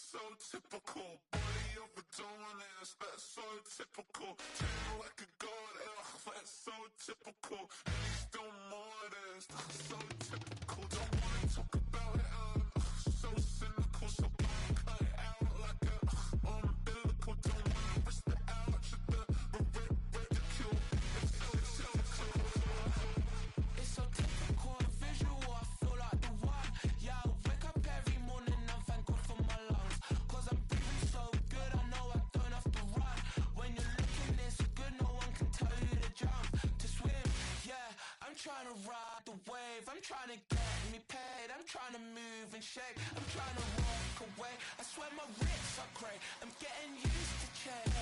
so typical. Body overdoing this, that's so typical. Tan like a god, that's so typical. And you still more of this, that's so typical. Don't wanna talk about it, so cynical. So cut it out like a umbilical. Don't wanna risk the ouch of the ridicule. It's so typical and visual, I feel like the one. Yeah, I wake up every morning and thank God for my lungs. Cause I'm breathing so good, I know I don't have to run. When you're looking this good, no one can tell you to jump, to swim. Yeah, I'm trying to ride the wave, I'm trying to get me paid, I'm trying to move and shake, I'm trying to walk away. I swear my wrists are great, I'm getting used to change.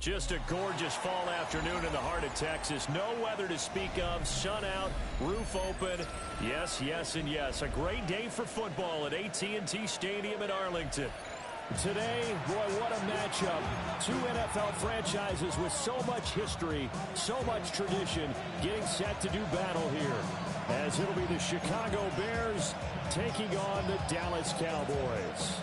Just a gorgeous fall afternoon in the heart of Texas. No weather to speak of. Sun out, roof open. Yes, yes, and yes. A great day for football at AT&T Stadium in Arlington. Today, boy, what a matchup. Two NFL franchises with so much history, so much tradition, getting set to do battle here. As it'll be the Chicago Bears taking on the Dallas Cowboys.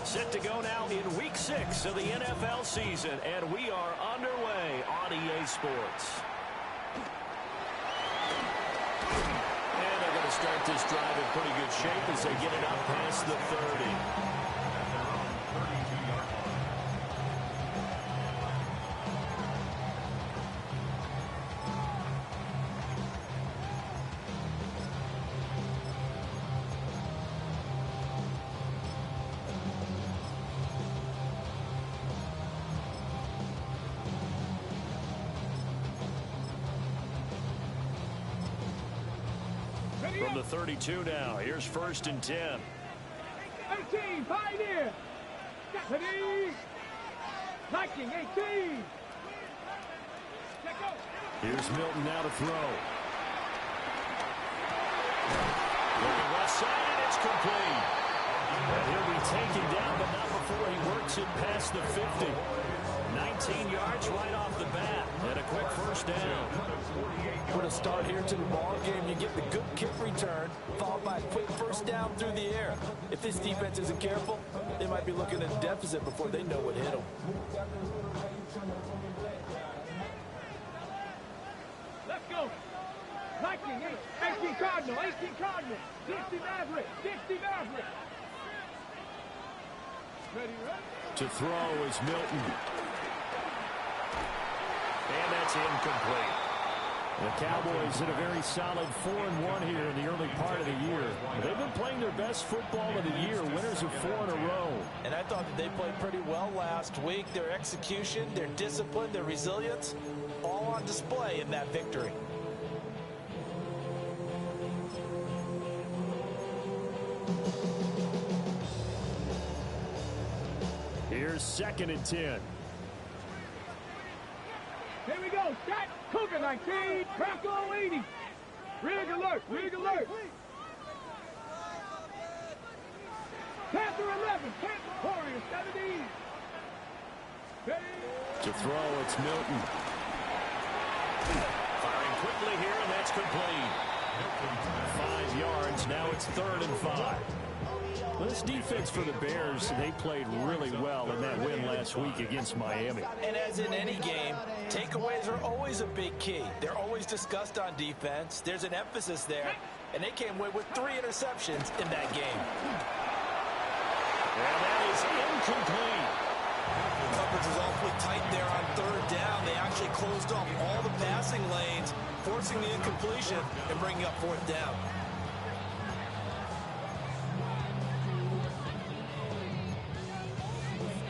Set to go now in Week 6 of the NFL season, and we are underway on EA Sports. And they're going to start this drive in pretty good shape as they get it up past the 30. From the 32 now, here's 1st and 10. 18, Pioneer. Ready. Liking, 18. Here's Milton now to throw. Looking left side, and it's complete. And he'll be taken down, but not before he works it past the 50. 19 yards right off the bat, and a quick first down. What a start here to the ball game. You get the good kick return, followed by a quick first down through the air. If this defense isn't careful, they might be looking at a deficit before they know what hit them. Let's go. Liking, 18 Cardinal, 18 Cardinal. 60 Maverick, 60 Maverick. Ready, ready. To throw is Milton. And that's incomplete. The Cowboys hit a very solid 4-1 here in the early part of the year. They've been playing their best football of the year, winners of 4 in a row. And I thought that they played pretty well last week. Their execution, their discipline, their resilience, all on display in that victory. Here's 2nd and 10. Here we go. Set. Cougar 19. Crackle 80. Rig alert. Rig alert. Panther 11. Panther Warrior 17. Ready. To throw, it's Milton. Firing quickly here, and that's complete. 5 yards. Now it's 3rd and 5. Well, this defense for the Bears, they played really well in that win last week against Miami. And as in any game, takeaways are always a big key. They're always discussed on defense. There's an emphasis there, and they came away with 3 interceptions in that game. And that is incomplete. Coverage was awfully tight there on 3rd down. They actually closed off all the passing lanes, forcing the incompletion and bringing up 4th down.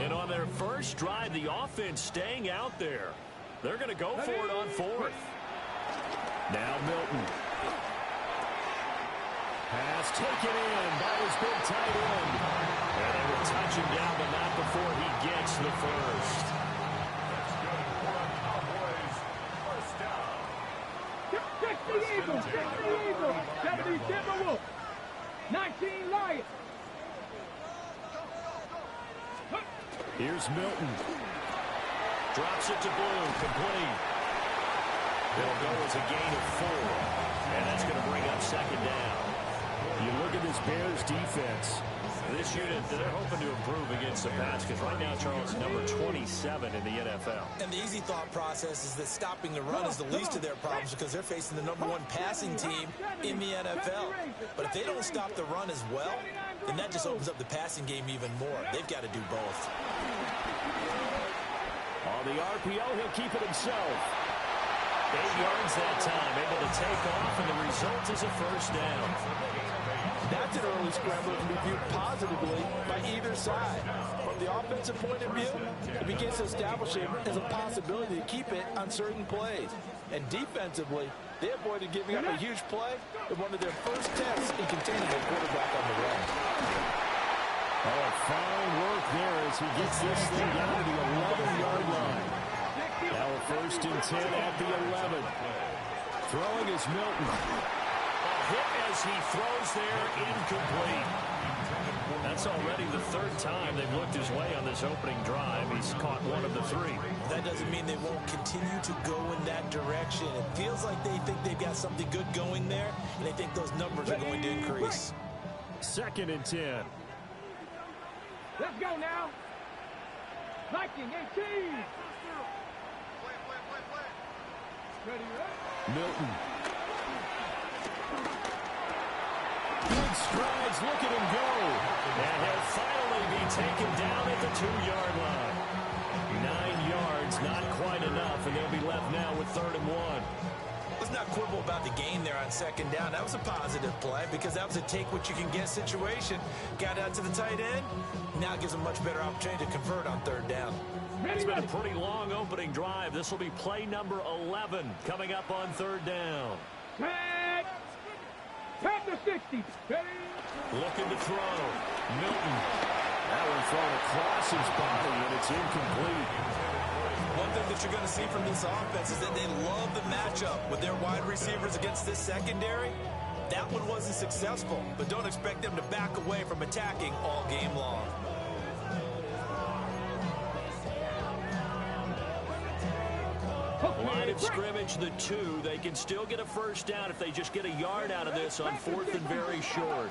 And on their first drive, the offense staying out there. They're going to go for it on fourth. Now Milton. Pass taken in by his big tight end. And they will touch him down, but not before he gets the first. Check the Eagles. 70 Timberwolves. 19 Lions. Here's Milton. Drops it to Bloom. Complete. It'll go as a gain of 4. And that's going to bring up second down. You look at this Bears defense. This unit, they're hoping to improve against the pass because right now, Charles, number 27 in the NFL. And the easy thought process is that stopping the run is the least of their problems because they're facing the number 1 passing team in the NFL. But if they don't stop the run as well, then that just opens up the passing game even more. They've got to do both. On the RPO, he'll keep it himself. 8 yards that time, able to take off, and the result is a first down. That's an early scrambler that can be viewed positively by either side. From the offensive point of view, it begins to establish him as a possibility to keep it on certain plays. And defensively, they avoided giving up a huge play in one of their first tests in containing a quarterback on the run. Oh, fine work there as he gets this thing down to the 11-yard line. Now a first and 10 at the 11. Throwing is Milton. A hit as he throws there, incomplete. That's already the 3rd time they've looked his way on this opening drive. He's caught 1 of the 3. That doesn't mean they won't continue to go in that direction. It feels like they think they've got something good going there, and they think those numbers are going to increase. 2nd and 10. Let's go now. Viking 18. Ready, right? Milton. Big strides, look at him go. And he'll finally be taken down at the 2-yard line. 9 yards, not quite enough, and they'll be left now with 3rd and 1. Let's not quibble about the gain there on 2nd down. That was a positive play because that was a take-what-you-can-get situation. Got out to the tight end. Now it gives them a much better opportunity to convert on 3rd down. It's been a pretty long opening drive. This will be play number 11 coming up on 3rd down. Pass the 60. Looking to throw. Milton. That one thrown across his body, and it's incomplete. One thing that you're going to see from this offense is that they love the matchup with their wide receivers against this secondary. That one wasn't successful, but don't expect them to back away from attacking all game long. Line of scrimmage, the 2. They can still get a first down if they just get a yard out of this on 4th and very short.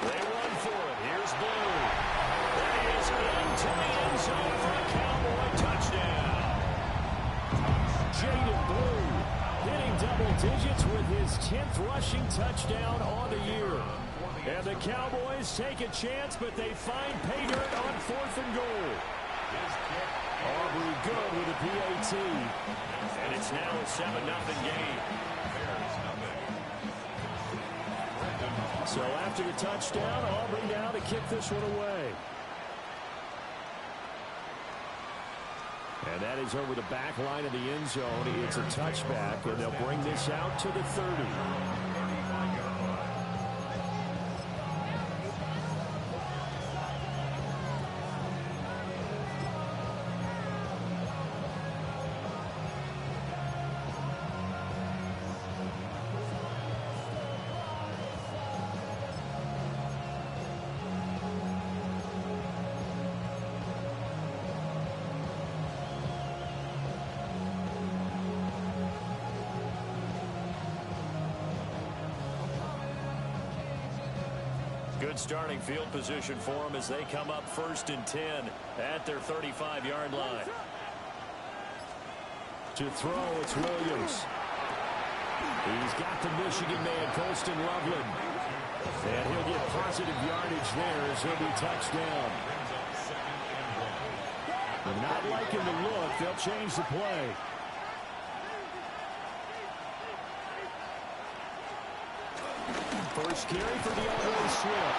They run for it. Here's Blue. That is into the end zone for a Cowboy touchdown. Jaden Blue hitting double digits with his 10th rushing touchdown on the year. And the Cowboys take a chance, but they find pay dirt on 4th and goal. Aubrey good with a PAT. And it's now a 7-0 game. So after the touchdown, Aubrey now to kick this one away. And that is over the back line of the end zone. It's a touchback, and they'll bring this out to the 30. Good starting field position for them as they come up 1st and 10 at their 35-yard line. To throw, it's Williams. He's got the Michigan man, Colston Loveland. And he'll get positive yardage there as he'll be touched down. They're not liking the look. They'll change the play. First carry for the DeAndre Swift.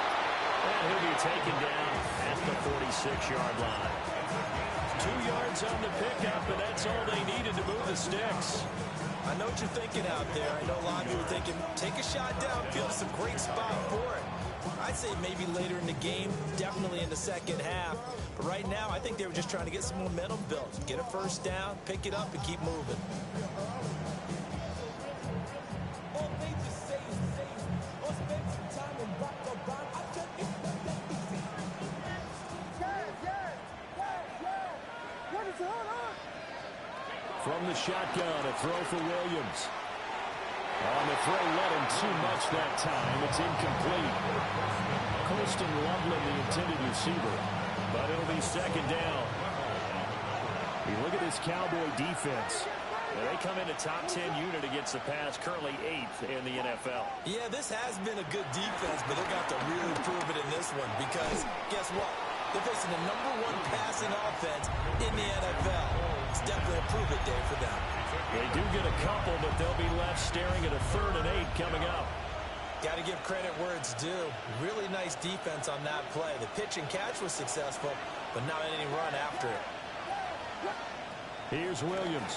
And he'll be taken down at the 46-yard line. 2 yards on the pickup, and that's all they needed to move the sticks. I know what you're thinking out there. I know a lot of you are thinking, take a shot downfield. It's a great spot for it. I'd say maybe later in the game, definitely in the second half. But right now, I think they were just trying to get some momentum built. Get a first down, pick it up, and keep moving. From the shotgun, a throw for Williams. On the throw, led him too much that time. It's incomplete. Colston Loveland, the intended receiver. But it'll be second down. You look at this Cowboy defense. They come in a top 10 unit against the pass, currently 8th in the NFL. Yeah, this has been a good defense, but they're going to have to really prove it in this one because guess what? They're facing the #1 passing offense in the NFL. It's definitely a prove-it day for them. They do get a couple, but they'll be left staring at a 3rd and 8 coming up. Got to give credit where it's due. Really nice defense on that play. The pitch and catch was successful, but not any run after it. Here's Williams.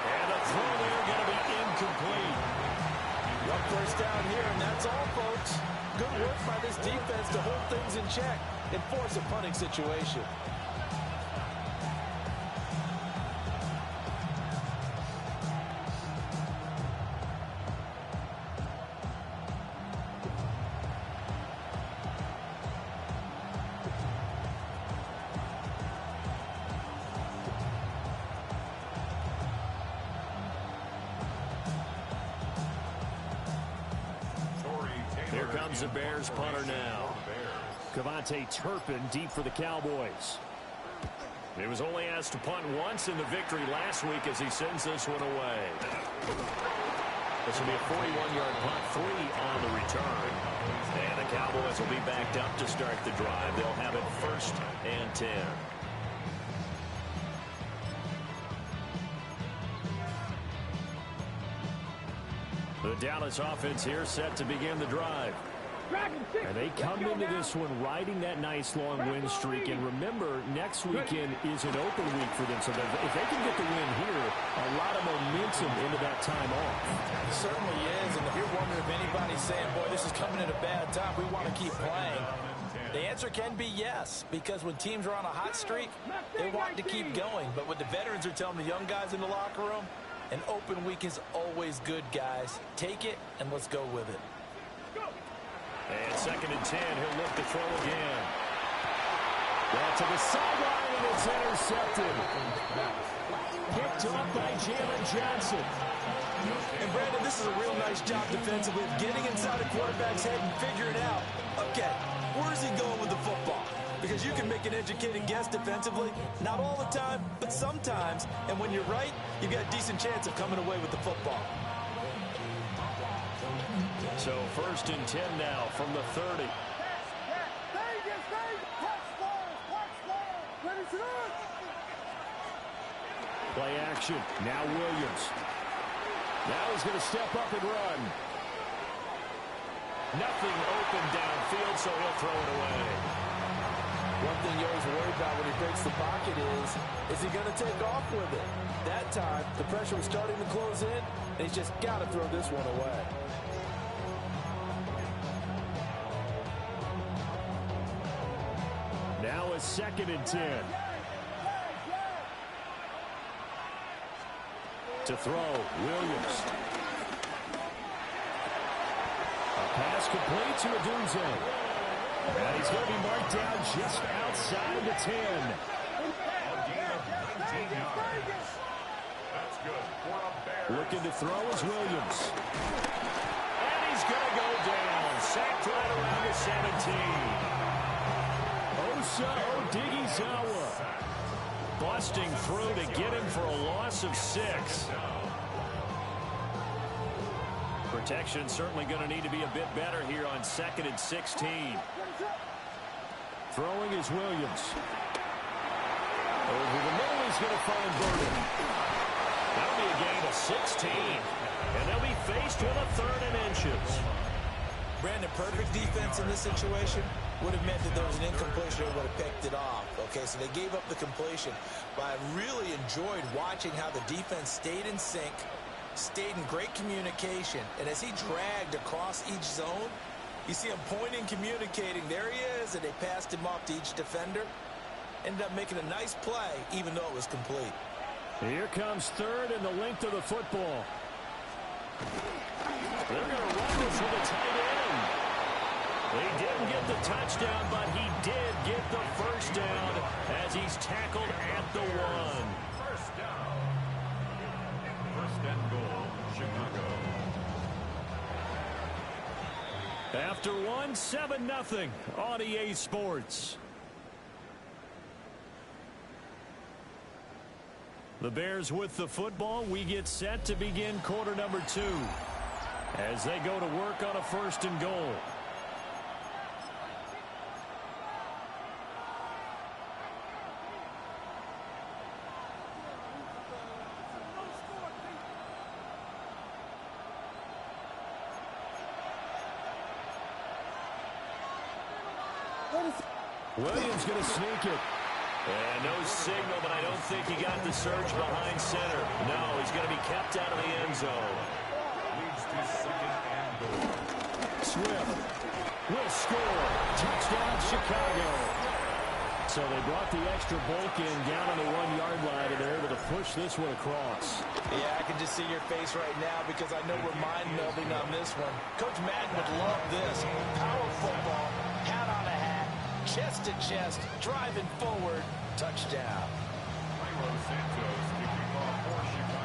And a throw there going to be incomplete. One first down here, and that's all, folks. Good work by this defense to hold things in check and force a punting situation. Here comes the Bears punter now. Cavante Turpin deep for the Cowboys. He was only asked to punt once in the victory last week as he sends this one away. This will be a 41-yard punt, 3 on the return. And the Cowboys will be backed up to start the drive. They'll have it 1st and 10. The Dallas offense here set to begin the drive. And they come into this one riding that nice long win streak. And remember, next weekend is an open week for them. So if they can get the win here, a lot of momentum into that time off. It certainly is. And if you're wondering if anybody's saying, boy, this is coming at a bad time, we want to keep playing, the answer can be yes. Because when teams are on a hot streak, they want to keep going. But what the veterans are telling the young guys in the locker room, an open week is always good, guys. Take it, and let's go with it. And 2nd and 10, he'll look to throw again. Well, to the sideline, and it's intercepted. Picked up by Jalen Johnson. And, Brandon, this is a real nice job defensively of getting inside a quarterback's head and figuring out, okay, where's he going with the football? Because you can make an educated guess defensively. Not all the time, but sometimes. And when you're right, you've got a decent chance of coming away with the football. So 1st and 10 now from the 30. Play action. Now Williams. Now he's going to step up and run. Nothing open downfield, so he'll throw it away. One thing you always worry about when he breaks the pocket is he going to take off with it? That time, the pressure was starting to close in, and he's just got to throw this one away. Now a 2nd and 10. To throw, Williams. A pass complete to Adunze. And he's going to be marked down just outside of the 10. Looking to throw is Williams. And he's going to go down. Sacked right around the 17. Osa Odighizuwa busting through to get him for a loss of 6. Protection certainly going to need to be a bit better here on 2nd and 16. Throwing is Williams. Over the middle, he's going to find Burden. That'll be a gain of 16. And they'll be faced with a 3rd and inches. Brandon, perfect defense in this situation would have meant that there was an incompletion and would have picked it off. Okay, so they gave up the completion. But I really enjoyed watching how the defense stayed in sync, stayed in great communication. And as he dragged across each zone, you see him pointing, communicating. There he is, and they passed him off to each defender. Ended up making a nice play, even though it was complete. Here comes third and the length of the football. They're going to run this with a tight end. He didn't get the touchdown, but he did get the first down as he's tackled at the 1. First down. First and goal, Chicago. After 1, 7-0 on EA Sports. The Bears with the football. We get set to begin quarter number 2 as they go to work on a first and goal. Williams going to sneak it. And no signal, but I don't think he got the surge behind center. No, he's going to be kept out of the end zone. Leads to second and goal. Swift will score. Touchdown, Chicago. So they brought the extra bulk in down on the 1-yard line, and they're able to push this one across. Yeah, I can just see your face right now because I know we're mind-melding on this one. Coach Madden would love this. Power football, hat on a hat, chest to chest, driving forward, touchdown.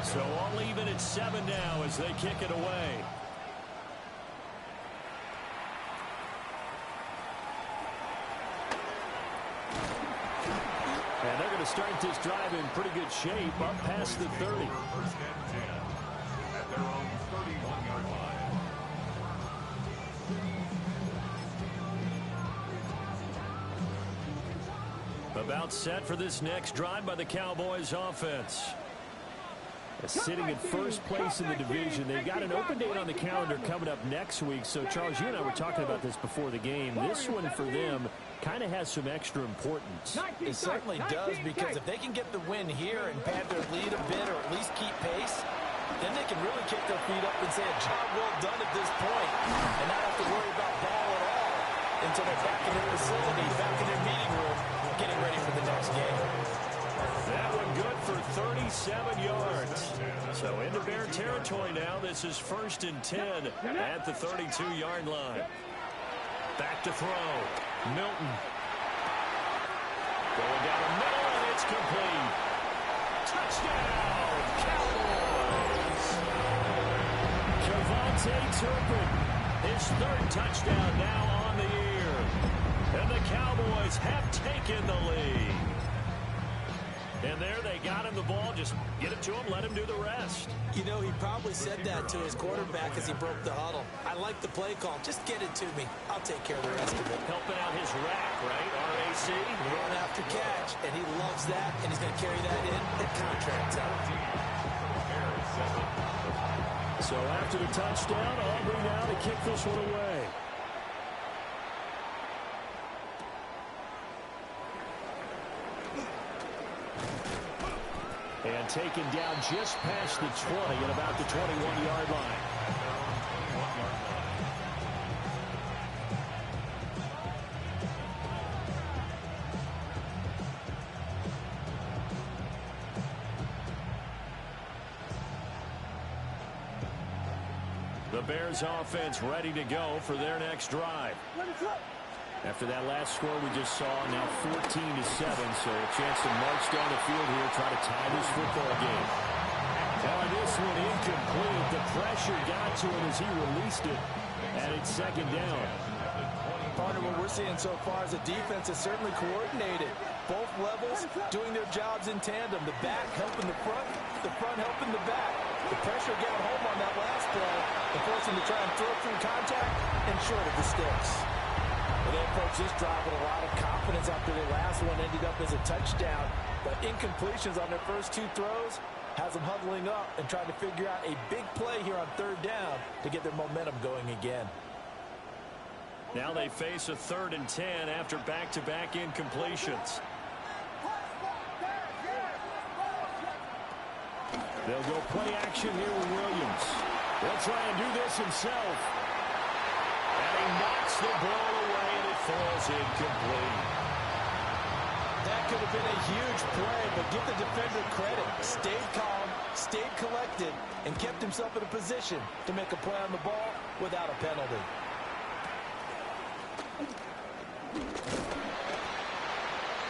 So all even at 7 now as they kick it away. And they're going to start this drive in pretty good shape, up past the 30. First and 10 at their own 31-yard line. About set for this next drive by the Cowboys offense. Sitting in first place in the division. They've got an open date on the calendar coming up next week. So, Charles, you and I were talking about this before the game. This one for them kind of has some extra importance. It certainly does, because if they can get the win here and pad their lead a bit or at least keep pace, then they can really kick their feet up and say a job well done at this point and not have to worry about ball at all until they're back in their facility, back in their meeting room, getting ready for the next game. That one good for 37 yards. So into Bear territory now. This is 1st and 10 at the 32-yard line. Back to throw. Milton. Going down the middle, and it's complete. Touchdown, Cowboys. Javonte Turpin, his 3rd touchdown now on the year. And the Cowboys have taken the lead. And there they got him the ball. Just get it to him, let him do the rest. You know, he probably said that to his quarterback as he broke the huddle. I like the play call. Just get it to me. I'll take care of the rest of it. Helping out his rack, right? RAC. Run after catch, and he loves that, and he's going to carry that in at contract time. So after the touchdown, Aubrey now to kick this one away. And taken down just past the 20 at about the 21-yard line. The Bears offense ready to go for their next drive. After that last score we just saw, now 14-7, so a chance to march down the field here, try to tie this football game. Oh, this one incomplete. The pressure got to him as he released it, and it's 2nd down. Partner, what we're seeing so far is the defense is certainly coordinated. Both levels doing their jobs in tandem. The back helping the front helping the back. The pressure got home on that last play and forced him to try and throw through contact and short of the sticks. Well, they approached this drive with a lot of confidence after the last one ended up as a touchdown. But incompletions on their first 2 throws has them huddling up and trying to figure out a big play here on 3rd down to get their momentum going again. Now they face a 3rd and 10 after back-to-back incompletions. They'll go play action here with Williams. He'll try and do this himself. And he knocks the ball away, and it falls incomplete. That could have been a huge play, but give the defender credit. Stayed calm, stayed collected, and kept himself in a position to make a play on the ball without a penalty.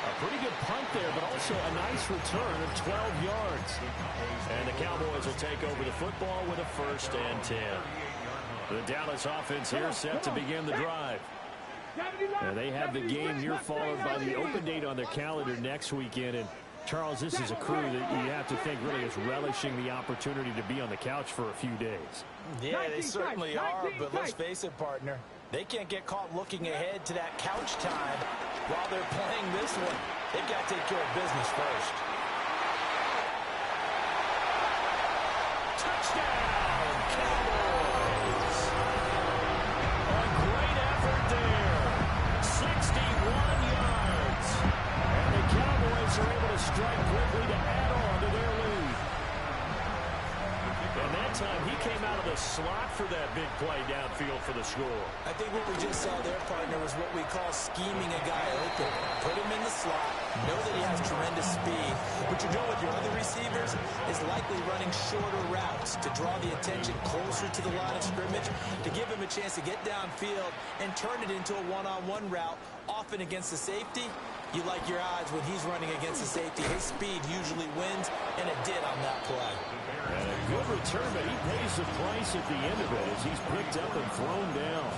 A pretty good punt there, but also a nice return of 12 yards. And the Cowboys will take over the football with a 1st and 10. The Dallas offense here set to begin the drive. They have the game near followed by the open date on their calendar next weekend. And Charles, this is a crew that you have to think really is relishing the opportunity to be on the couch for a few days. Yeah, they certainly are, but let's face it, partner. They can't get caught looking ahead to that couch time while they're playing this one. They've got to take care of business first. Touchdown, Cowboys! A great effort there. 61 yards. And the Cowboys are able to strike quickly to add on to their lead. And that time he came out of the slot for that big play downfield for the score. I think what we just saw there, partner, was what we call scheming a guy open. Put him in the slot, know that he has tremendous speed. What you're doing with your other receivers is likely running shorter routes to draw the attention closer to the line of scrimmage, to give him a chance to get downfield and turn it into a one-on-one route, often against the safety. You like your odds when he's running against the safety. His speed usually wins, and it did on that play. And a good return, but he pays the price at the end of it as he's picked up and thrown down.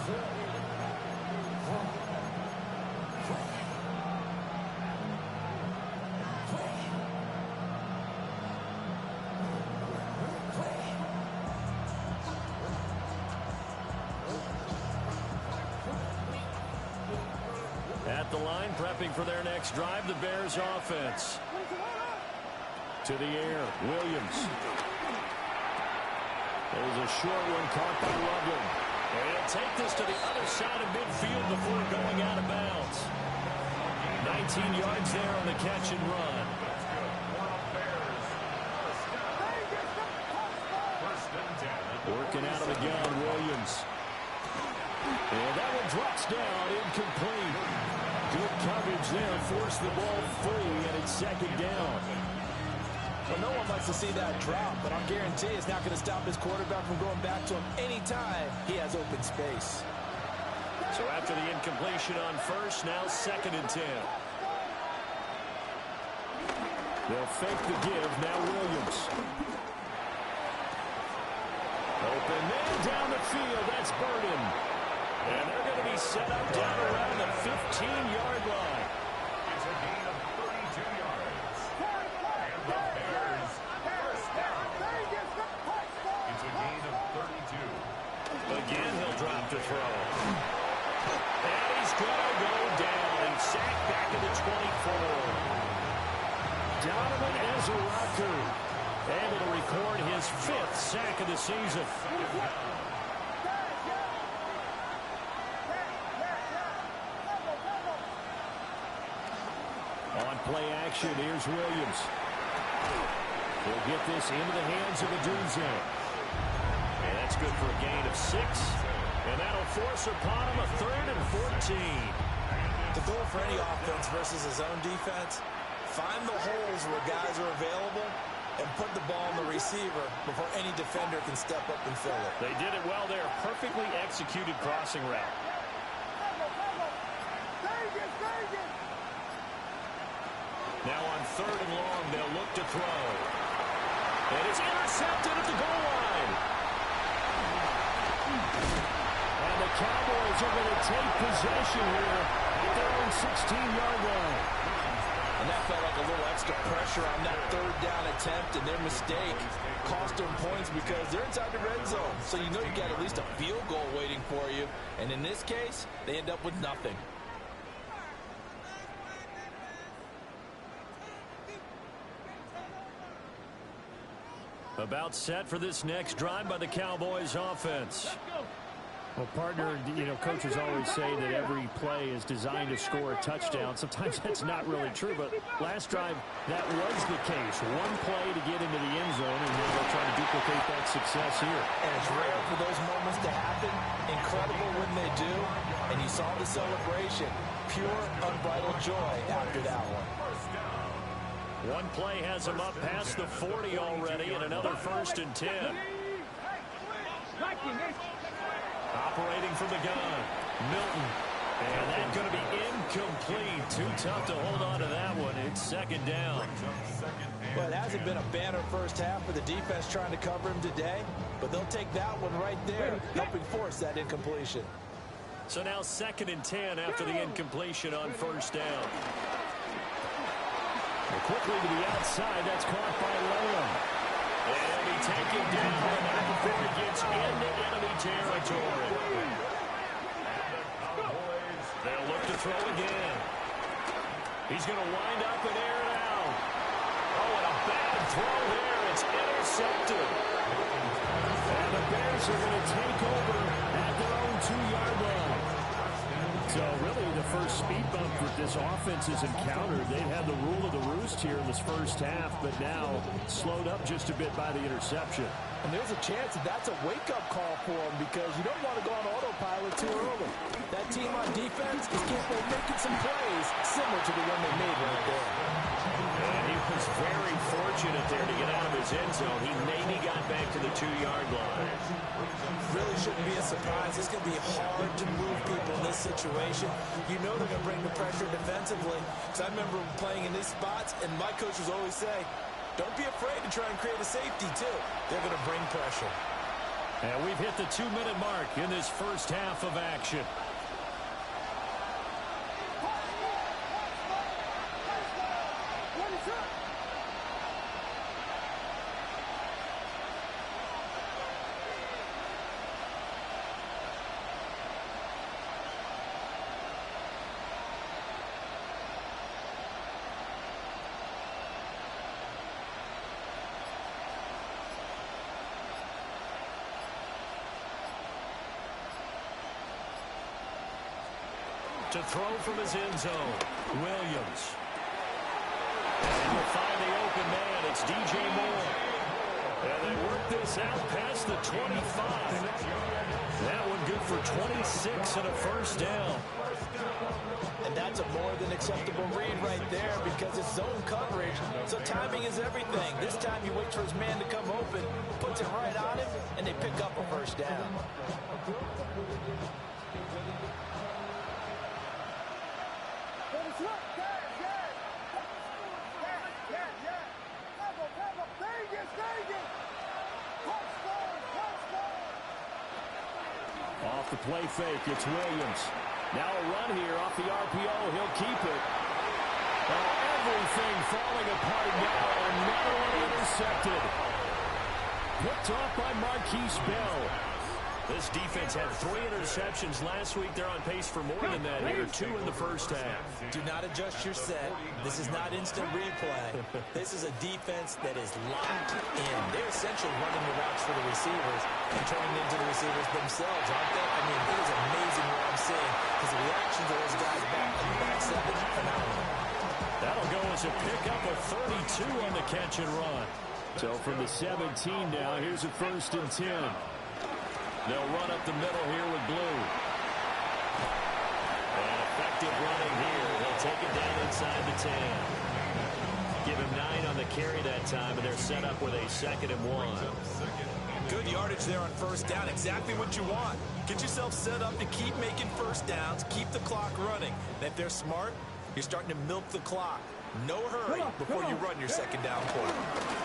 At the line, prepping for their next drive, the Bears offense. To the air, Williams. There's a short one caught by Loveland. And he'll take this to the other side of midfield before going out of bounds. 19 yards there on the catch and run. Working out of the gun, Williams. And that one drops down, incomplete. Good coverage there, forced the ball free, and it's 2nd down. Well, no one likes to see that drop, but I'll guarantee it's not going to stop his quarterback from going back to him anytime he has open space. So after the incompletion on 1st, now 2nd and 10. They'll fake the give, now Williams. Open man down the field, that's Burden. And they're going to be set up down around the 15-yard line. It's a gain of 32 yards. And the Bears first down. It's a gain of 32. Again, he'll drop to throw. And he's going to go down. He's sacked back at the 24. Donovan Ezeraku. Able to record his 5th sack of the season. On play action, here's Williams. He'll get this into the hands of Adunze. And that's good for a gain of 6. And that'll force upon him a 3rd and 14. The goal for any offense versus his own defense, find the holes where guys are available and put the ball on the receiver before any defender can step up and fill it. They did it well there. Perfectly executed crossing route. Now on 3rd and long, they'll look to throw. And it's intercepted at the goal line. And the Cowboys are going to take possession here at their own 16-yard line. And that felt like a little extra pressure on that 3rd down attempt, and their mistake cost them points because they're inside the red zone. So you know you got at least a field goal waiting for you. And in this case, they end up with nothing. About set for this next drive by the Cowboys offense. Well, partner, coaches always say that every play is designed to score a touchdown. Sometimes that's not really true, but last drive, that was the case. One play to get into the end zone, and now they'll try to duplicate that success here. And it's rare for those moments to happen. Incredible when they do. And you saw the celebration. Pure, unbridled joy after that one. One play has him up past the 40 already, and another 1st and 10. Operating from the gun, Milton. And that's going to be incomplete. Too tough to hold on to that one. It's 2nd down. Well, it hasn't been a banner first half for the defense trying to cover him today, but they'll take that one right there, helping force that incompletion. So now 2nd and 10 after the incompletion on 1st down. And quickly to the outside, that's caught by Lamb. And he'll be taken down before he gets into enemy territory. They'll look to throw again. He's going to wind up and air it out. Oh, and a bad throw there. It's intercepted. And the Bears are going to take over at their own 2-yard line. So really the first speed bump that this offense has encountered. They've had the rule of the roost here in this first half, but now slowed up just a bit by the interception. And there's a chance that that's a wake-up call for them because you don't want to go on autopilot too early. That team on defense is capable of making some plays similar to the one they made right there. And he was very fortunate there to get out of his end zone. He maybe got back to the 2-yard line. Really shouldn't be a surprise. It's going to be hard to move people in this situation. You know they're going to bring the pressure defensively. Because I remember playing in these spots, and my coaches always say, don't be afraid to try and create a safety, too. They're going to bring pressure. And we've hit the 2-minute mark in this first half of action. To throw from his end zone, Williams. And you'll find the open man. It's DJ Moore. And they work this out past the 25. That one good for 26 and a 1st down. And that's a more than acceptable read right there because it's zone coverage, so timing is everything. This time you wait for his man to come open, puts it right on him, and they pick up a 1st down. Off the play fake, it's Williams. Now a run here off the RPO. He'll keep it. Oh, everything falling apart now. Another one intercepted. Picked off by Marquise Bell. This defense had 3 interceptions last week. They're on pace for more than that here. 2 in the first half. Do not adjust your set. This is not instant replay. This is a defense that is locked in. They're essentially running the routes for the receivers and turning into the receivers themselves, aren't they? I mean, it is amazing what I'm seeing because the reactions of those guys back in the back 7 are phenomenal. That'll go as a pickup of 32 on the catch and run. So from the 17 now, here's a 1st and 10. They'll run up the middle here with Blue. And effective running here. They'll take it down inside the 10. Give him 9 on the carry that time, and they're set up with a 2nd and 1. Good yardage there on 1st down. Exactly what you want. Get yourself set up to keep making 1st downs, keep the clock running. And if they're smart, you're starting to milk the clock. No hurry before you run your 2nd down play.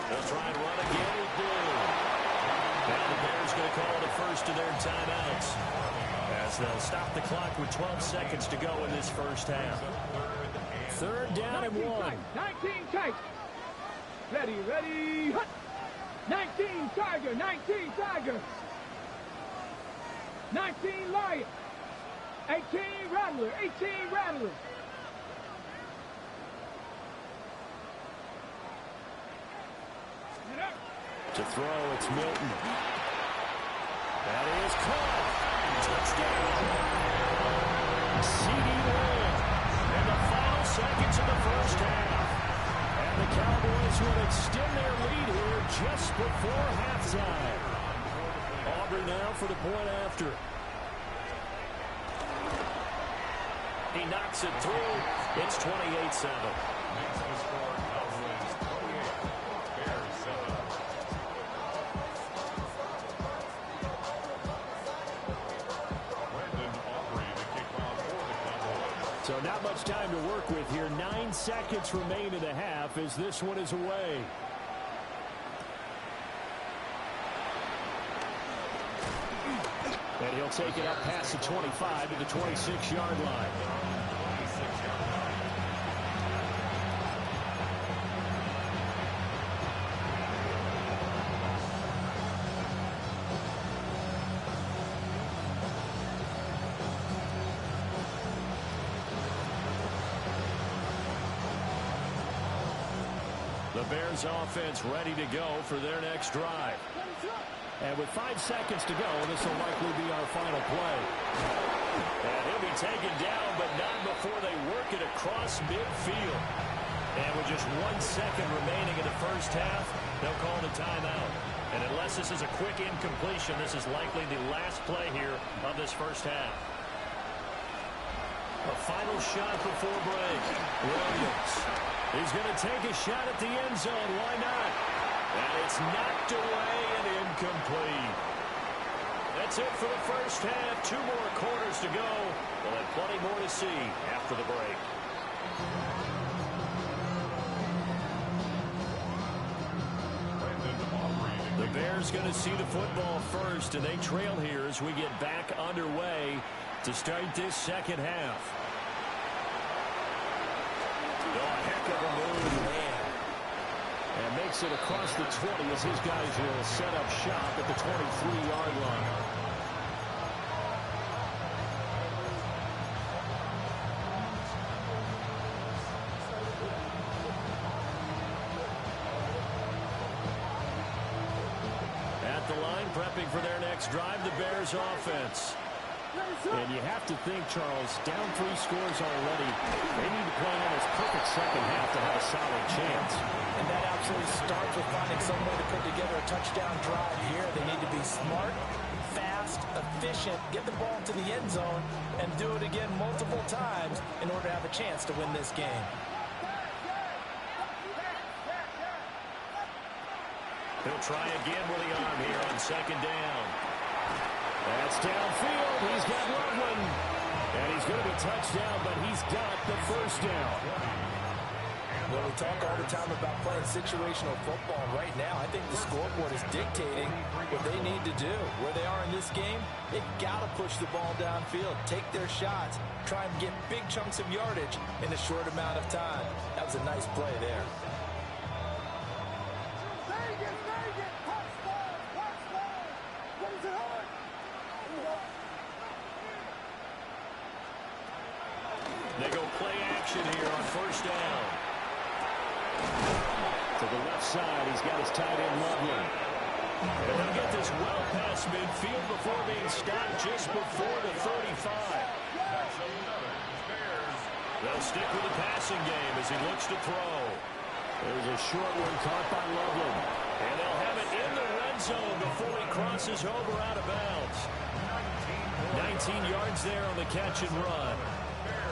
They'll try and run again with Blue. Now the Bears going to call the first of their timeouts as they'll stop the clock with 12 seconds to go in this first half. 3rd down and 1. 19 tight. Ready, hut. 19 Tiger, 19 Tiger. 19 Lion. 18 Rattler, 18 Rattler. To throw, it's Milton. That is caught. touchdown. CD Lamb in the final seconds of the first half. And the Cowboys will extend their lead here just before halftime. Aubrey now for the point after. He knocks it through. It's 28-7. So not much time to work with here. 9 seconds remain in the half as this one is away. And he'll take it up past the 25 to the 26-yard line. The Bears offense ready to go for their next drive. And with 5 seconds to go, this will likely be our final play. And he'll be taken down, but not before they work it across midfield. And with just 1 second remaining in the first half, they'll call the timeout. And unless this is a quick incompletion, this is likely the last play here of this first half. A final shot before break. Williams. He's going to take a shot at the end zone. Why not? And it's knocked away and incomplete. That's it for the first half. 2 more quarters to go. We'll have plenty more to see after the break. The Bears going to see the football first, and they trail here as we get back underway to start this second half. Heck of a move, man. And makes it across the 20 as his guys will set up shop at the 23-yard line. At the line, prepping for their next drive, the Bears offense. And you have to think, Charles, down 3 scores already. They need to play almost perfect second half to have a solid chance. And that absolutely starts with finding some way to put together a touchdown drive here. They need to be smart, fast, efficient, get the ball to the end zone, and do it again multiple times in order to have a chance to win this game. He'll try again with the arm here on second down. That's downfield. He's got Loveland. And he's going to be touchdown, but he's got the first down. Well, we talk all the time about playing situational football. Right now, I think the scoreboard is dictating what they need to do. Where they are in this game, they've got to push the ball downfield, take their shots, try and get big chunks of yardage in a short amount of time. That was a nice play there. They go play action here on first down. To the left side, he's got his tight end Loveland. And they'll get this well past midfield before being stopped just before the 35. They'll stick with the passing game as he looks to throw. There's a short one caught by Loveland. And they'll have it in the red zone before he crosses over out of bounds. 19 yards there on the catch and run.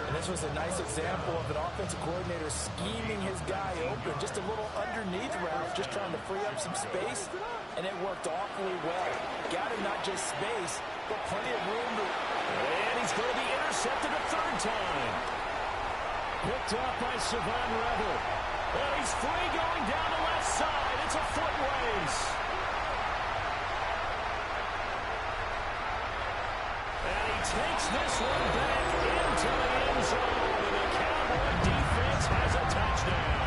And this was a nice example of an offensive coordinator scheming his guy open. Just a little underneath route, just trying to free up some space. And it worked awfully well. Got him not just space, but plenty of room to... And he's going to be intercepted a third time. Picked up by Savon Rebel. And he's free going down the left side. It's a foot race. And he takes this one back into the end zone. And the Cowboy defense has a touchdown.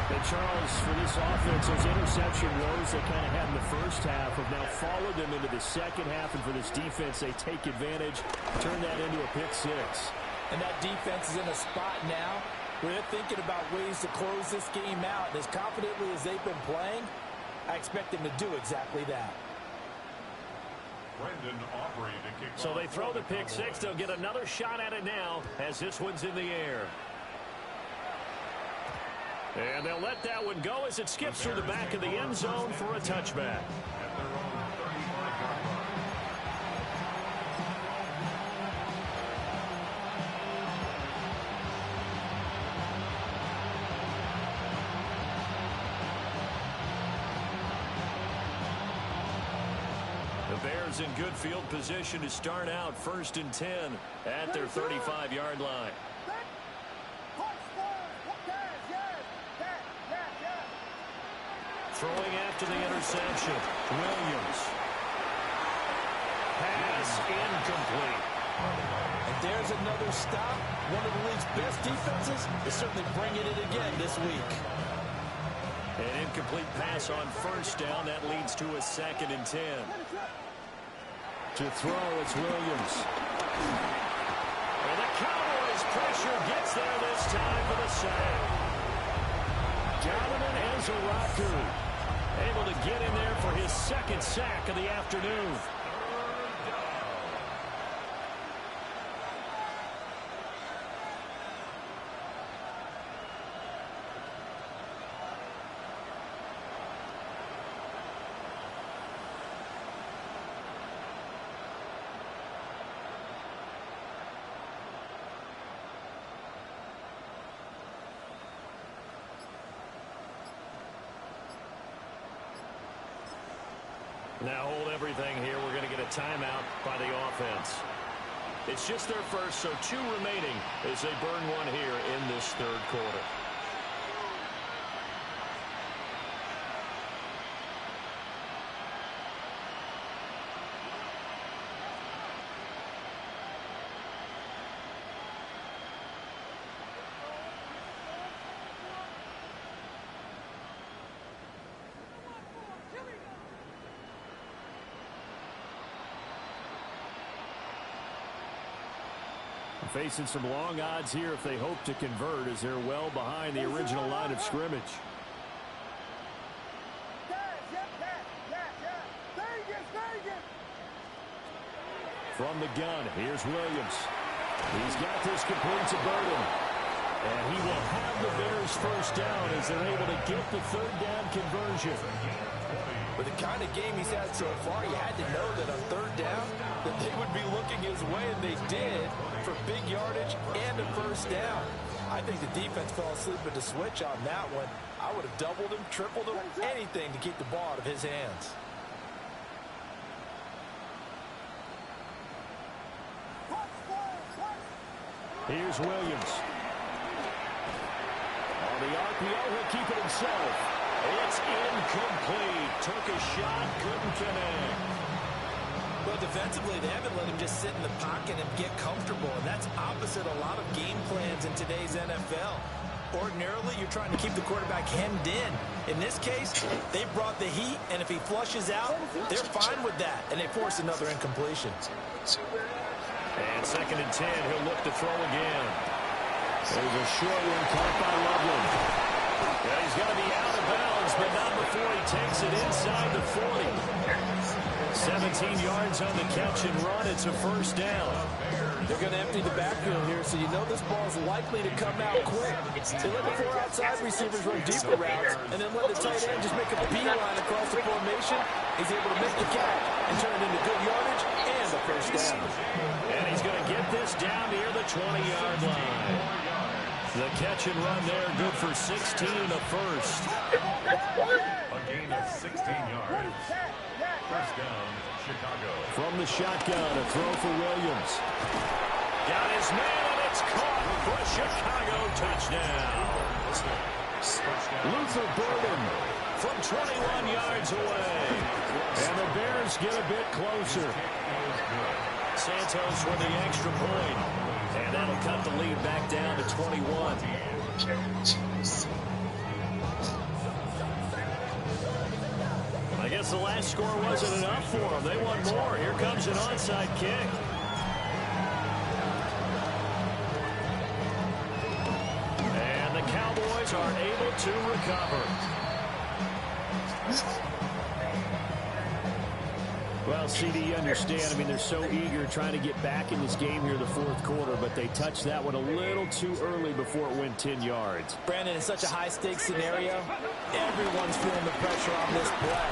And Charles, for this offense, those interception woes they kind of had in the first half have now followed them into the second half. And for this defense, they take advantage, turn that into a pick six. And that defense is in a spot now where they're thinking about ways to close this game out. And as confidently as they've been playing, I expect them to do exactly that. So they throw the pick six. They'll get another shot at it now as this one's in the air. And they'll let that one go as it skips through the back of the end zone for a touchback. The Bears in good field position to start out 1st and 10 at their 35-yard line. Throwing after the interception, Williams. Pass incomplete. And there's another stop. One of the league's best defenses is certainly bringing it again this week. An incomplete pass on 1st down. That leads to a 2nd and 10. To throw, it's Williams. And the Cowboys pressure gets there this time for the sack. Donovan Ezaraku able to get in there for his 2nd sack of the afternoon. Now hold everything here. We're going to get a timeout by the offense. It's just their first, so 2 remaining as they burn one here in this 3rd quarter. Facing some long odds here if they hope to convert, as they're well behind the original line of scrimmage. From the gun, here's Williams. He's got this complete to Burden. And he will have the Bears 1st down as they're able to get the 3rd down conversion. With the kind of game he's had so far, you had to know that on 3rd down that they would be looking his way, and they did, for big yardage and a 1st down. I think the defense fell asleep at the switch on that one. I would have doubled him, tripled him, anything to keep the ball out of his hands. Here's Williams. On the RPO, he'll keep it himself. It's incomplete. Took a shot, couldn't connect. Well, defensively, they haven't let him just sit in the pocket and get comfortable, and that's opposite a lot of game plans in today's NFL. Ordinarily, you're trying to keep the quarterback hemmed in. In this case, they brought the heat, and if he flushes out, they're fine with that, and they force another incompletion. And 2nd and 10, he'll look to throw again. There's a short one caught by Loveland. Yeah, he's got to be out of bounds, but not before he takes it inside the 40. 17 yards on the catch and run. It's a 1st down. They're going to empty the backfield here, so you know this ball is likely to come out quick. They let the 4 outside receivers run deeper routes, and then let the tight end just make a beeline across the formation. He's able to make the catch and turn it into good yardage and a 1st down. And he's going to get this down near the 20-yard line. The catch and run there, good for 16 and a 1st. A gain of 16 yards. 1st down, Chicago. From the shotgun, a throw for Williams. Got his man, and it's caught for a Chicago touchdown. Luther Burden from 21 yards away. And the Bears get a bit closer. Santos with the extra point. And that'll cut the lead back down to 21. I guess the last score wasn't enough for them. They want more. Here comes an onside kick. And the Cowboys are able to recover. Well, CD, you understand. I mean, they're so eager trying to get back in this game here in the fourth quarter, but they touched that one a little too early before it went 10 yards. Brandon, in such a high-stakes scenario, everyone's feeling the pressure on this play.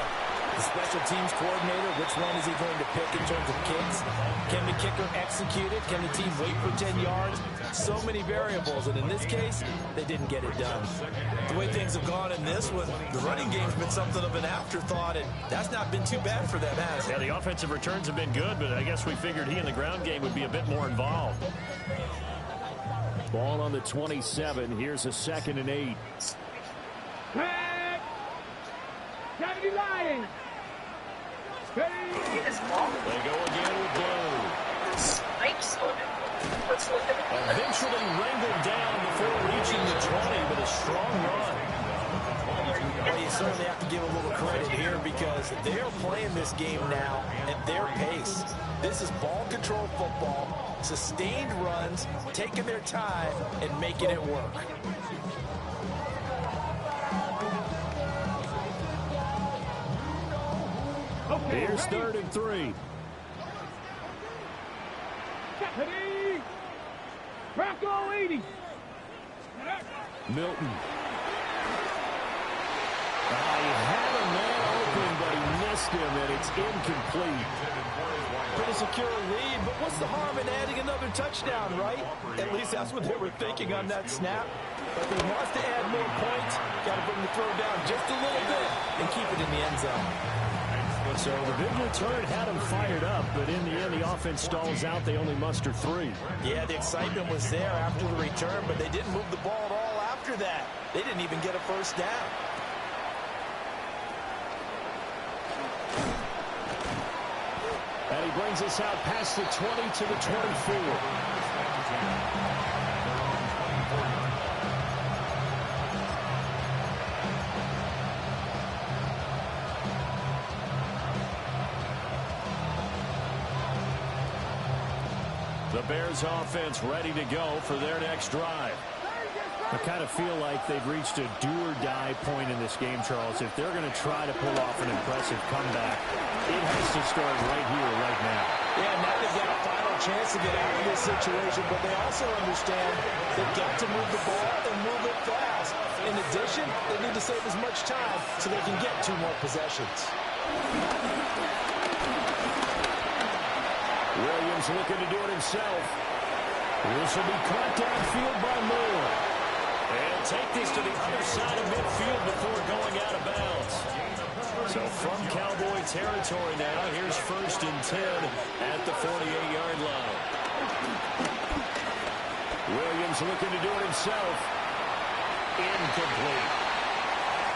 The special teams coordinator, which one is he going to pick in terms of kicks? Can the kicker execute it? Can the team wait for 10 yards? So many variables, and in this case, they didn't get it done. The way things have gone in this one, the running game's been something of an afterthought, and that's not been too bad for them, has it? Yeah, the offensive returns have been good, but I guess we figured he in the ground game would be a bit more involved. Ball on the 27. Here's a 2nd and 8. Back. Kennedy Lions. They go again with Blue. Eventually wrangled down before reaching the 20 with a strong run. Well, you certainly have to give a little credit here because they're playing this game now at their pace. This is ball control football, sustained runs, taking their time, and making it work. Here's 3rd and 3. Kennedy. Rocco 80. Milton. He had a man open, but he missed him, and it's incomplete. Pretty secure lead, but what's the harm in adding another touchdown, right? At least that's what they were thinking on that snap. But if he wants to add more points, got to bring the throw down just a little bit and keep it in the end zone. So the big return had him fired up, but in the end, the offense stalls out. They only muster 3. Yeah, the excitement was there after the return, but they didn't move the ball at all after that. They didn't even get a first down. And he brings us out past the 20 to the 24. The Bears offense ready to go for their next drive. I kind of feel like they've reached a do-or-die point in this game, Charles. If they're going to try to pull off an impressive comeback, it has to start right here, right now. Yeah, now they've got a final chance to get out of this situation, but they also understand they've got to move the ball and move it fast. In addition, they need to save as much time so they can get 2 more possessions. Williams looking to do it himself. This will be caught downfield by Moore. And take this to the other side of midfield before going out of bounds. So from Cowboy territory now, here's 1st and 10 at the 48-yard line. Williams looking to do it himself. Incomplete.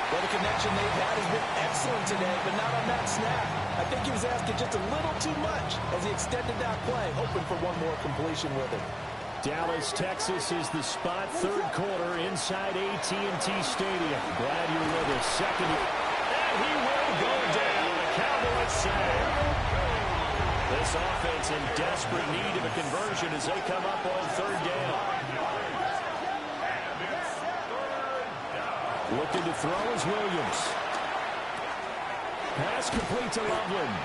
Well, the connection they've had has been excellent today, but not on that snap. I think he was asking just a little too much as he extended that play, hoping for one more completion with it. Dallas, Texas is the spot. 3rd quarter inside AT&T Stadium. Glad you're with us. 2nd. And he will go down. The Cowboys save. This offense in desperate need of a conversion as they come up on 3rd down. Looking to throw is Williams. Pass complete to Loveland.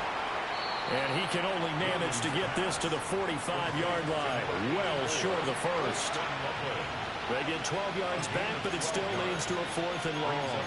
And he can only manage to get this to the 45-yard line. Well short of the first. They get 12 yards back, but it still leads to a 4th and long.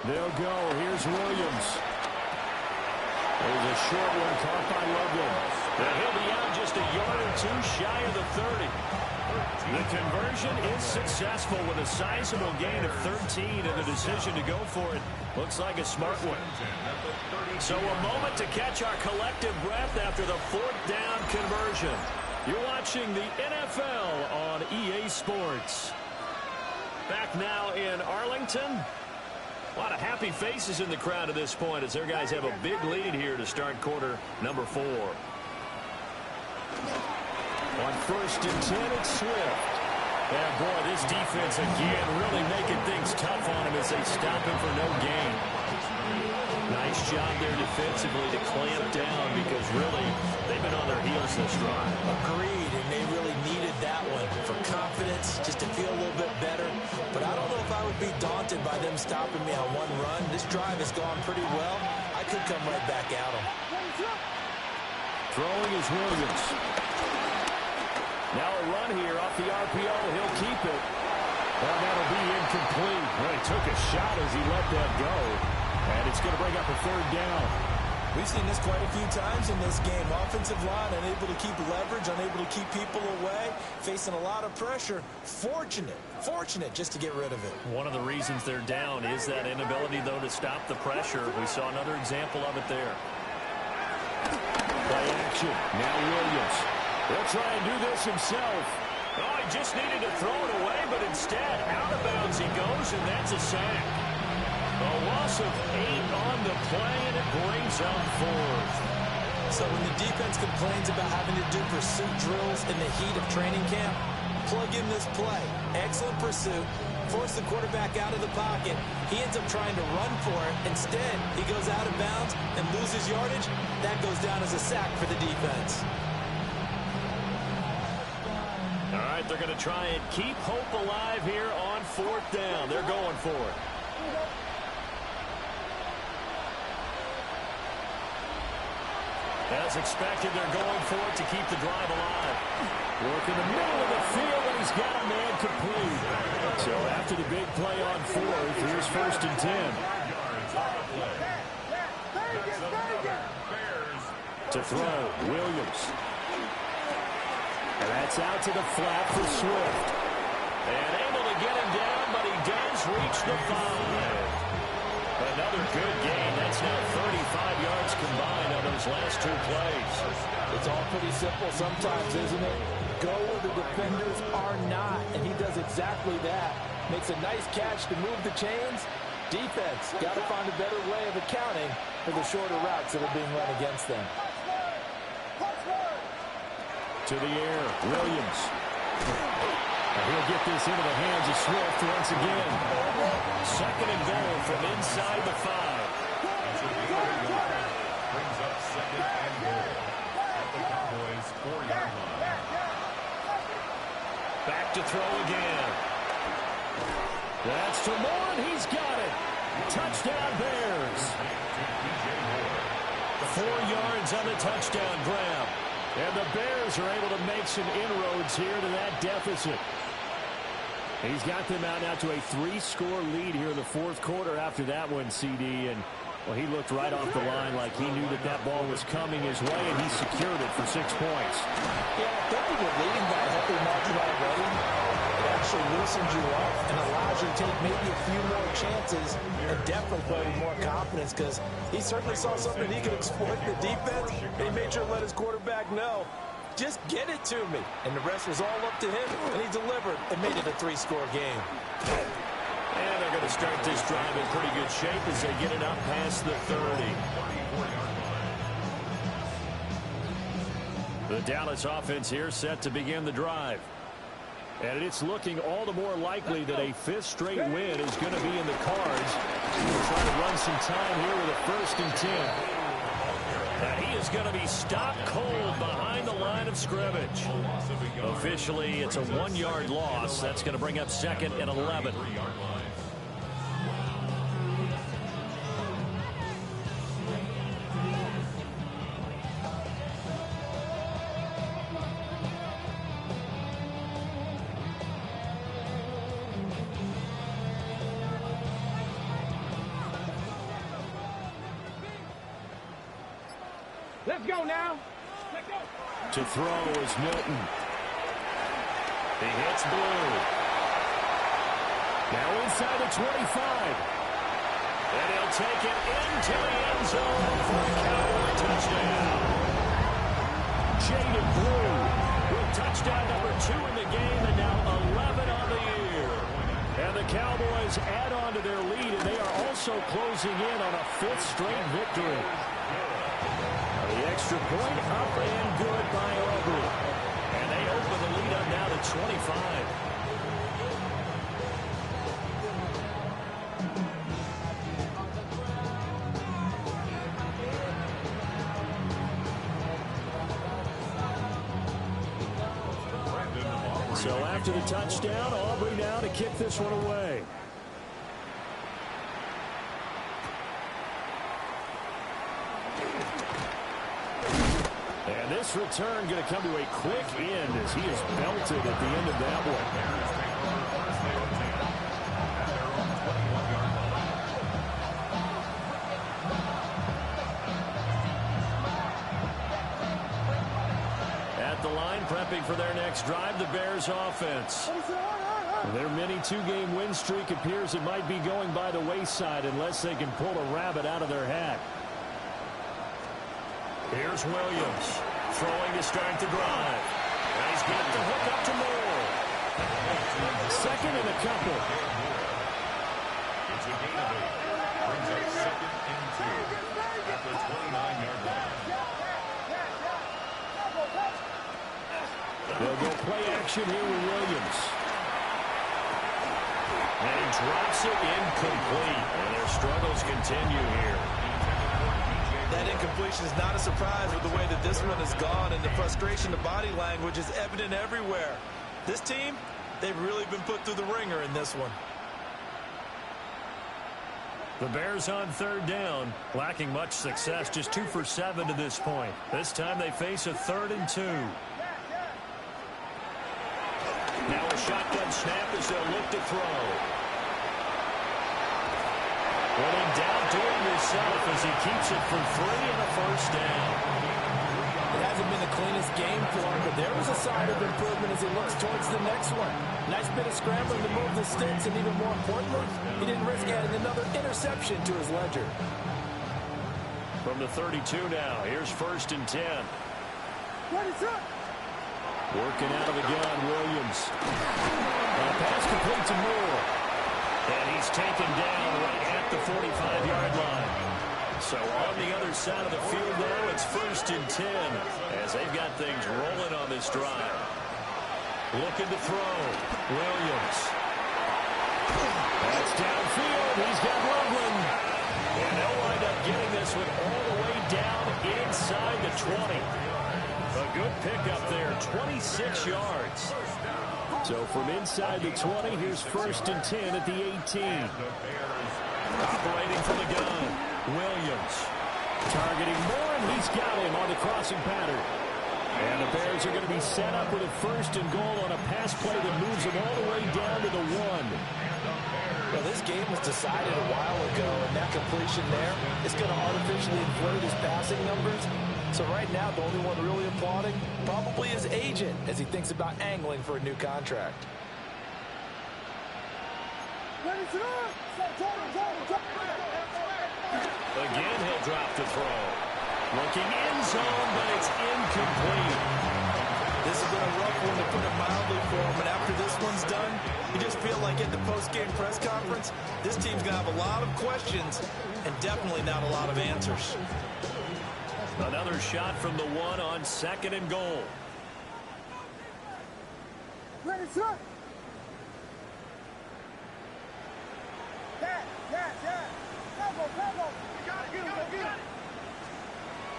They'll go. Here's Williams. There's a short one caught by Loveland. And he'll be out just a yard or 2 shy of the 30. The conversion is successful with a sizable gain of 13 and the decision to go for it. Looks like a smart one. So a moment to catch our collective breath after the 4th down conversion. You're watching the NFL on EA Sports. Back now in Arlington. A lot of happy faces in the crowd at this point as their guys have a big lead here to start quarter number 4. On 1st and 10, it's Swift. And, boy, this defense again really making things tough on him as they stop him for no gain. Nice job there defensively to clamp down because, really, they've been on their heels this drive. Agreed, and they really needed that one for confidence, just to feel a little bit better. But I don't know if I would be daunted by them stopping me on one run. This drive has gone pretty well. I could come right back at them. Throwing is Williams. Now a run here off the RPO. He'll keep it. And that'll be incomplete. Well, he took a shot as he let that go. And it's going to bring up a 3rd down. We've seen this quite a few times in this game. Offensive line unable to keep leverage, unable to keep people away, facing a lot of pressure. Fortunate just to get rid of it. One of the reasons they're down is that inability, though, to stop the pressure. We saw another example of it there. Play action. Now Williams. He'll try and do this himself. Oh, he just needed to throw it away, but instead, out of bounds he goes, and that's a sack. A loss of 8 on the play, and it brings up 4th. So when the defense complains about having to do pursuit drills in the heat of training camp, plug in this play. Excellent pursuit. Force the quarterback out of the pocket. He ends up trying to run for it. Instead, he goes out of bounds and loses yardage. That goes down as a sack for the defense. All right, they're going to try and keep hope alive here on 4th down. They're going for it. As expected, they're going for it to keep the drive alive. Work in the middle of the field, and he's got a man complete. So after the big play on 4th, here's 1st and 10. To throw, Williams. And that's out to the flat for Swift. And able to get him down, but he does reach the 5. Another good game. That's now 35 yards combined on those last 2 plays. It's all pretty simple sometimes, isn't it? Go where the defenders are not, and he does exactly that. Makes a nice catch to move the chains. Defense got to find a better way of accounting for the shorter routes that are being run against them. To the air, Williams. And he'll get this into the hands of Swift once again. 2nd and goal from inside the 5. Brings up 2nd and goal at the Cowboys 4-yard line. Back to throw again. That's to Moore, and he's got it. Touchdown, Bears. 4 yards on the touchdown grab. And the Bears are able to make some inroads here to that deficit. He's got them out now to a 3-score lead here in the 4th quarter after that one, CD. And, well, he looked right off the line like he knew that ball was coming his way, and he secured it for 6 points. Yeah, I think when you're leading by a healthy margin already, it actually loosens you up and allows you to take maybe a few more chances and definitely play with more confidence because he certainly saw something he could exploit the defense, and he made sure to let his quarterback know, just get it to me. And the rest was all up to him, and he delivered and made it a 3-score game. And they're going to start this drive in pretty good shape as they get it up past the 30. The Dallas offense here set to begin the drive. And it's looking all the more likely that a 5th straight win is going to be in the cards. We'll try to run some time here with a 1st and 10. And he is going to be stopped cold behind the line of scrimmage. Officially, it's a 1-yard loss. That's going to bring up 2nd and 11. Let's go now. Let's go. To throw is Milton. He hits Blue. Now inside the 25. And he'll take it into the end zone for a Cowboy touchdown. Jaden Blue with touchdown number 2 in the game and now 11 on the year. And the Cowboys add on to their lead, and they are also closing in on a 5th straight victory. The extra point up and good by Aubrey. And they open. The lead up now to 25. So after the touchdown, Aubrey now to kick this one away. And this return going to come to a quick end as he is belted at the end of that one. Prepping for their next drive, the Bears offense. Their mini two-game win streak appears it might be going by the wayside unless they can pull a rabbit out of their hat. Here's Williams throwing to start the drive. And he's got the hook up to Moore. Second and a couple. It's a gain of 8. Brings up 2nd and 2 at the 29-yard line. They'll go play action here with Williams. And he drops it incomplete. And their struggles continue here. That incompletion is not a surprise with the way that this one has gone, and the frustration, the body language is evident everywhere. This team, they've really been put through the ringer in this one. The Bears on third down, lacking much success, just 2 for 7 to this point. This time they face a 3rd and 2. Now a shotgun snap as they'll look to throw. Well, in doubt, do it yourself as he keeps it for 3 and a first down. It hasn't been the cleanest game for him, but there was a sign of improvement as he looks towards the next one. Nice bit of scrambling to move the sticks, and even more importantly, he didn't risk adding another interception to his ledger. From the 32 now, here's 1st and 10. Working out of the gun, Williams. And a pass complete to Moore. And he's taken down right at the 45-yard line. So on the other side of the field now, it's 1st and 10 as they've got things rolling on this drive. Looking to throw. Williams. That's downfield. He's got Loveland. And they'll wind up getting this one all the way down inside the 20. A good pickup there, 26 yards. So from inside the 20, here's 1st and 10 at the 18. Operating from the gun, Williams. Targeting Moore, and he's got him on the crossing pattern. And the Bears are going to be set up with a 1st and goal on a pass play that moves them all the way down to the 1. Well, this game was decided a while ago, and that completion there is going to artificially inflate his passing numbers. So right now, the only one really applauding probably his agent as he thinks about angling for a new contract. Again, he'll drop the throw. Looking end zone, but it's incomplete. This has been a rough one, to put it mildly, for him. And after this one's done, you just feel like at the post-game press conference, this team's going to have a lot of questions and definitely not a lot of answers. Another shot from the 1 on 2nd and goal. Ready, sir.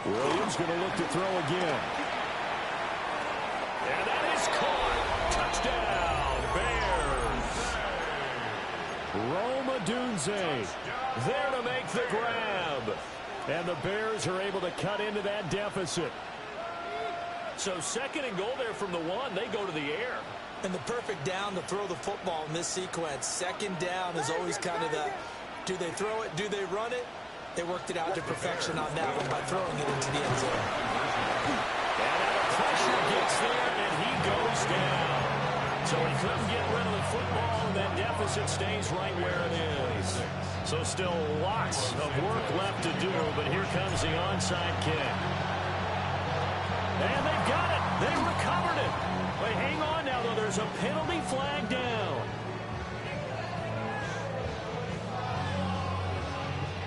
Williams going to look to throw again. And that is caught. Touchdown, Bears. Rome Odunze there to make the grab. And the Bears are able to cut into that deficit. So 2nd and goal there from the 1. They go to the air. And the perfect down to throw the football in this sequence. 2nd down is always kind of the, do they throw it, do they run it? They worked it out to perfection on that one by throwing it into the end zone. And the pressure gets there, and he goes down. So he couldn't get rid of the football, and that deficit stays right where it is. So still lots of work left to do, but here comes the onside kick. And they've got it. They recovered it. But hang on now, though. There's a penalty flag down.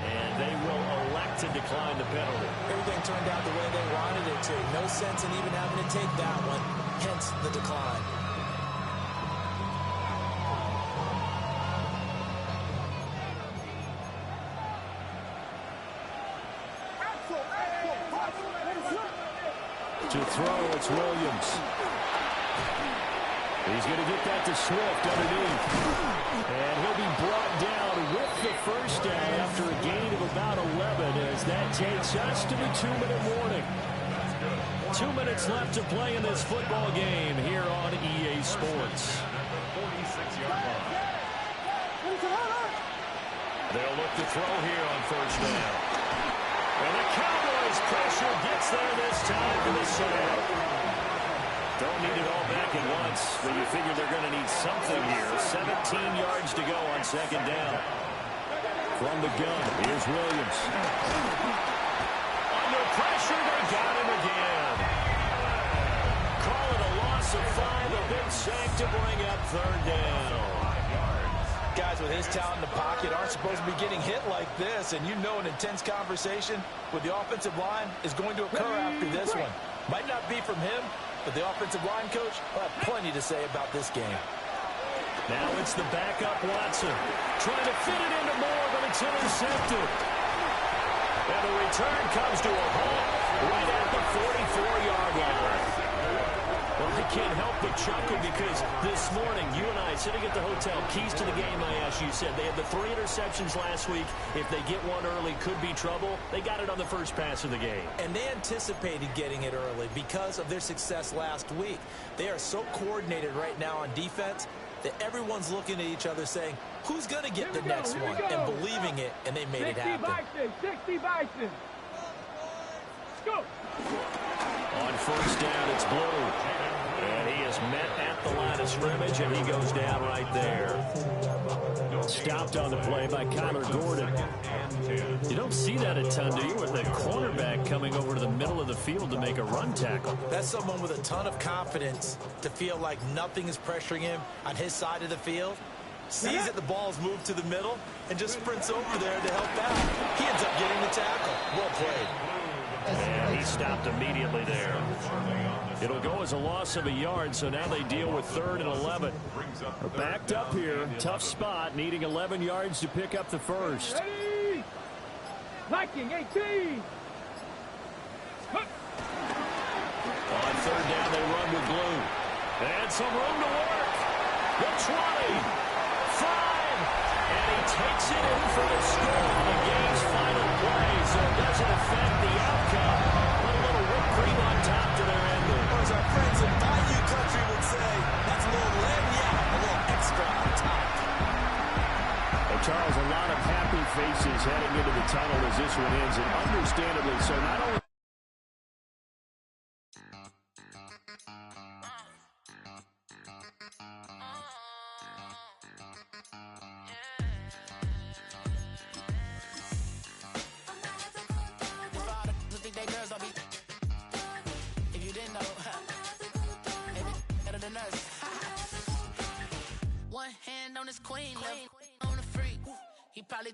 And they will elect to decline the penalty. Everything turned out the way they wanted it to. No sense in even having to take that one. hence the decline. To throw, it's Williams. He's going to get that to Swift underneath. And he'll be brought down with the first down after a gain of about 11 as that takes us to the 2-minute warning. 2 minutes left to play in this football game here on EA Sports. 46-yard line. They'll look to throw here on first down. And the Cowboys pressure gets there this time for the shutout. Don't need it all back at once, but you figure they're going to need something here. 17 yards to go on second down. From the gun, here's Williams. Under pressure, they got him again. Call it a loss of 5, a big sack to bring up third down. Guys with his talent in the pocket aren't supposed to be getting hit like this, and you know an intense conversation with the offensive line is going to occur after this one. Might not be from him, but the offensive line coach will have plenty to say about this game. Now it's the backup Watson. Trying to fit it into Moore, but it's intercepted. And the return comes to a halt right at the 44-yard line. Well, I can't help but chuckle because this morning, you and I sitting at the hotel, keys to the game, I asked you, said they had the 3 interceptions last week. If they get one early, could be trouble. They got it on the first pass of the game. And they anticipated getting it early because of their success last week. They are so coordinated right now on defense that everyone's looking at each other saying, who's going to get the next one? And believing it, and they made it happen. 60 Bison. Go. On first down, it's Blue. And he is met at the line of scrimmage, and he goes down right there. Stopped on the play by Kyler Gordon. You don't see that a ton, do you, with the cornerback coming over to the middle of the field to make a run tackle? That's someone with a ton of confidence to feel like nothing is pressuring him on his side of the field. Sees that the ball's moved to the middle and just sprints over there to help out. He ends up getting the tackle. Well played. And he stopped immediately there. It'll go as a loss of a yard, so now they deal with 3rd and 11. They're backed up here. Tough spot, needing 11 yards to pick up the first. Ready? Viking 18. On third down, they run with Blue. And some room to work. The 20. 5. And he takes it in for the score on the game's final play, so it doesn't affect the outcome. Put a little whipped cream on top to their ending. Or as our friends in Bayou Country would say, that's a little lagniappe, a little extra on top. Well, Charles, a lot of happy faces heading into the tunnel as this one ends, and understandably so. Not only One hand on his queen, left on the freak. He probably